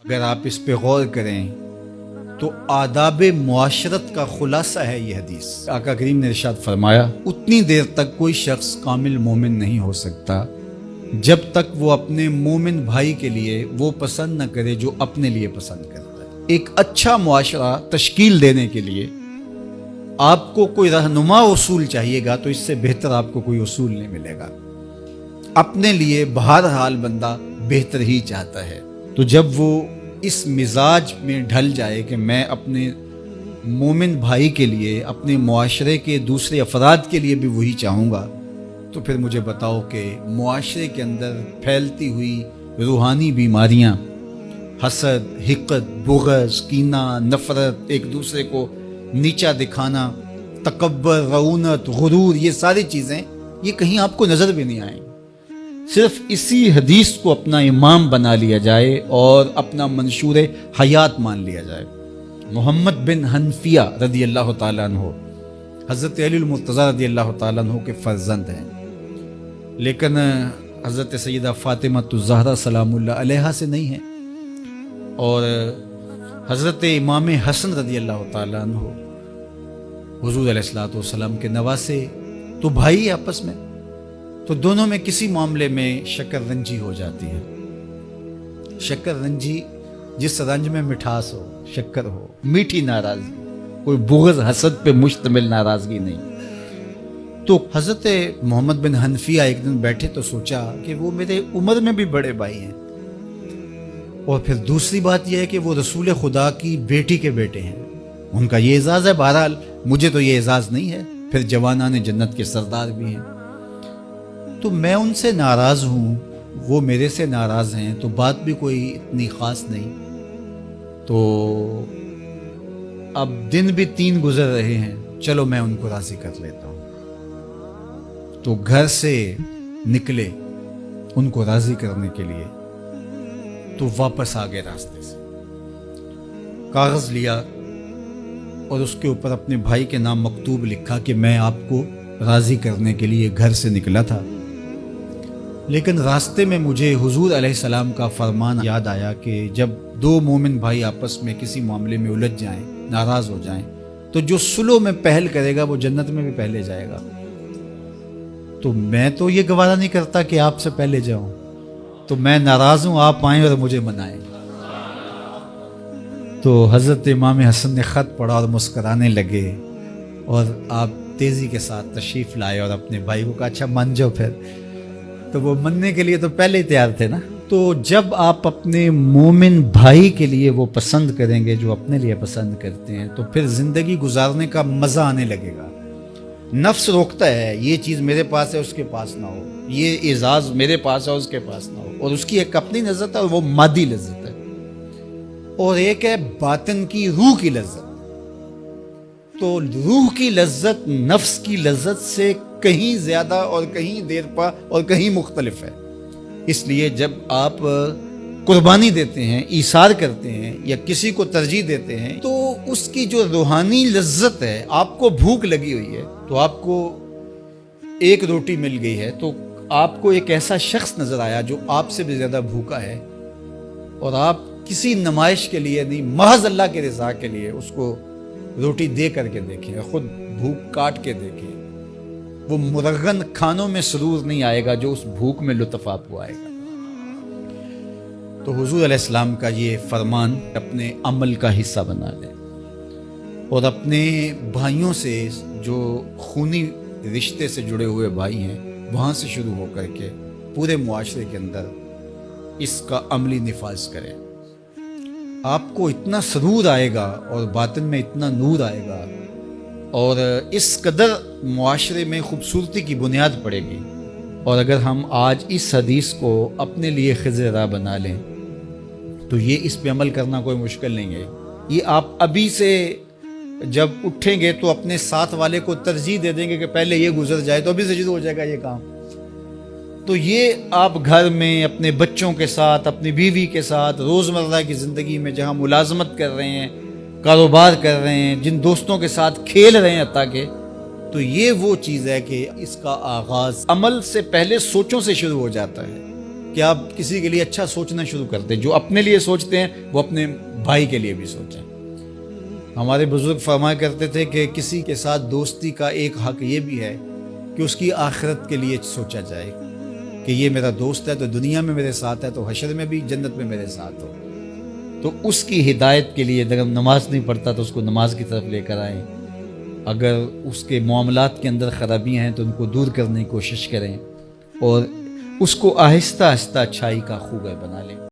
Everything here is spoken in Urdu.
اگر آپ اس پہ غور کریں تو آداب معاشرت کا خلاصہ ہے یہ حدیث۔ آقا کریم نے ارشاد فرمایا اتنی دیر تک کوئی شخص کامل مومن نہیں ہو سکتا جب تک وہ اپنے مومن بھائی کے لیے وہ پسند نہ کرے جو اپنے لیے پسند کرتا ہے۔ ایک اچھا معاشرہ تشکیل دینے کے لیے آپ کو کوئی رہنما اصول چاہیے گا تو اس سے بہتر آپ کو کوئی اصول نہیں ملے گا۔ اپنے لیے بہرحال بندہ بہتر ہی چاہتا ہے، تو جب وہ اس مزاج میں ڈھل جائے کہ میں اپنے مومن بھائی کے لیے، اپنے معاشرے کے دوسرے افراد کے لیے بھی وہی چاہوں گا، تو پھر مجھے بتاؤ کہ معاشرے کے اندر پھیلتی ہوئی روحانی بیماریاں، حسد، حقد، بغض، کینہ، نفرت، ایک دوسرے کو نیچا دکھانا، تکبر، رعونت، غرور، یہ ساری چیزیں یہ کہیں آپ کو نظر بھی نہیں آئیں۔ صرف اسی حدیث کو اپنا امام بنا لیا جائے اور اپنا منشور حیات مان لیا جائے۔ محمد بن حنفیہ رضی اللہ تعالیٰ عنہ حضرت علی المرتضیٰ رضی اللہ تعالیٰ عنہ کے فرزند ہیں، لیکن حضرت سیدہ فاطمہ الزہرا سلام اللہ علیہا سے نہیں ہیں، اور حضرت امام حسن رضی اللہ تعالیٰ عنہ حضور علیہ الصلوۃ والسلام کے نواسے، تو بھائی آپس میں، تو دونوں میں کسی معاملے میں شکر رنجی ہو جاتی ہے۔ شکر رنجی، جس رنج میں مٹھاس ہو، شکر ہو، میٹھی ناراضگی، کوئی بغض حسد پہ مشتمل ناراضگی نہیں۔ تو حضرت محمد بن حنفیہ ایک دن بیٹھے تو سوچا کہ وہ میرے عمر میں بھی بڑے بھائی ہیں، اور پھر دوسری بات یہ ہے کہ وہ رسول خدا کی بیٹی کے بیٹے ہیں، ان کا یہ اعزاز ہے، بہرحال مجھے تو یہ اعزاز نہیں ہے، پھر جوانان جنت کے سردار بھی ہیں، تو میں ان سے ناراض ہوں، وہ میرے سے ناراض ہیں، تو بات بھی کوئی اتنی خاص نہیں۔ تو اب دن بھی 3 گزر رہے ہیں، چلو میں ان کو راضی کر لیتا ہوں۔ تو گھر سے نکلے ان کو راضی کرنے کے لیے، تو واپس آ گئے راستے سے، کاغذ لیا اور اس کے اوپر اپنے بھائی کے نام مکتوب لکھا کہ میں آپ کو راضی کرنے کے لیے گھر سے نکلا تھا، لیکن راستے میں مجھے حضور علیہ السلام کا فرمان یاد آیا کہ جب 2 مومن بھائی آپس میں کسی معاملے میں الجھ جائیں، ناراض ہو جائیں، تو جو صلح میں پہل کرے گا وہ جنت میں بھی پہلے جائے گا۔ تو میں تو یہ گوارا نہیں کرتا کہ آپ سے پہلے جاؤں، تو میں ناراض ہوں، آپ آئیں اور مجھے منائیں۔ تو حضرت امام حسن نے خط پڑھا اور مسکرانے لگے، اور آپ تیزی کے ساتھ تشریف لائے اور اپنے بھائی کو کہا اچھا مان جاؤ پھر۔ تو وہ مننے کے لیے تو پہلے ہی تیار تھے نا۔ تو جب آپ اپنے مومن بھائی کے لیے وہ پسند کریں گے جو اپنے لیے پسند کرتے ہیں، تو پھر زندگی گزارنے کا مزہ آنے لگے گا۔ نفس روکتا ہے یہ چیز میرے پاس ہے اس کے پاس نہ ہو، یہ اعزاز میرے پاس ہے اس کے پاس نہ ہو، اور اس کی ایک اپنی لذت ہے اور وہ مادی لذت ہے، اور ایک ہے باطن کی، روح کی لذت۔ تو روح کی لذت نفس کی لذت سے کہیں زیادہ اور کہیں دیر پا اور کہیں مختلف ہے۔ اس لیے جب آپ قربانی دیتے ہیں، ایثار کرتے ہیں، یا کسی کو ترجیح دیتے ہیں، تو اس کی جو روحانی لذت ہے، آپ کو بھوک لگی ہوئی ہے، تو آپ کو ایک روٹی مل گئی ہے، تو آپ کو ایک ایسا شخص نظر آیا جو آپ سے بھی زیادہ بھوکا ہے، اور آپ کسی نمائش کے لیے نہیں، محض اللہ کے رضا کے لیے اس کو روٹی دے کر کے دیکھیں، خود بھوک کاٹ کے دیکھیں، وہ مرغن کھانوں میں سرور نہیں آئے گا جو اس بھوک میں لطف آپ کو آئے گا۔ تو حضور علیہ السلام کا یہ فرمان اپنے عمل کا حصہ بنا لیں، اور اپنے بھائیوں سے، جو خونی رشتے سے جڑے ہوئے بھائی ہیں، وہاں سے شروع ہو کر کے پورے معاشرے کے اندر اس کا عملی نفاذ کریں۔ آپ کو اتنا سرور آئے گا اور باطن میں اتنا نور آئے گا، اور اس قدر معاشرے میں خوبصورتی کی بنیاد پڑے گی۔ اور اگر ہم آج اس حدیث کو اپنے لیے خضر راہ بنا لیں تو یہ اس پہ عمل کرنا کوئی مشکل نہیں ہے۔ یہ آپ ابھی سے جب اٹھیں گے تو اپنے ساتھ والے کو ترجیح دے دیں گے کہ پہلے یہ گزر جائے، تو ابھی سے شروع ہو جائے گا یہ کام۔ تو یہ آپ گھر میں اپنے بچوں کے ساتھ، اپنی بیوی کے ساتھ، روزمرہ کی زندگی میں جہاں ملازمت کر رہے ہیں، کاروبار کر رہے ہیں، جن دوستوں کے ساتھ کھیل رہے ہیں حتیٰ کہ، تو یہ وہ چیز ہے کہ اس کا آغاز عمل سے پہلے سوچوں سے شروع ہو جاتا ہے۔ کہ آپ کسی کے لیے اچھا سوچنا شروع کر دیں. جو اپنے لیے سوچتے ہیں وہ اپنے بھائی کے لیے بھی سوچیں. ہمارے بزرگ فرمایا کرتے تھے کہ کسی کے ساتھ دوستی کا ایک حق یہ بھی ہے کہ اس کی آخرت کے لیے سوچا جائے کہ یہ میرا دوست ہے تو دنیا میں میرے ساتھ ہے تو حشر میں بھی جنت میں میرے ساتھ ہو. تو اس کی ہدایت کے لیے اگر ہم نماز نہیں پڑھتا تو اس کو نماز کی طرف لے کر آئیں. اگر اس کے معاملات کے اندر خرابیاں ہیں تو ان کو دور کرنے کی کوشش کریں اور اس کو آہستہ آہستہ اچھائی کا خوبہ بنا لیں.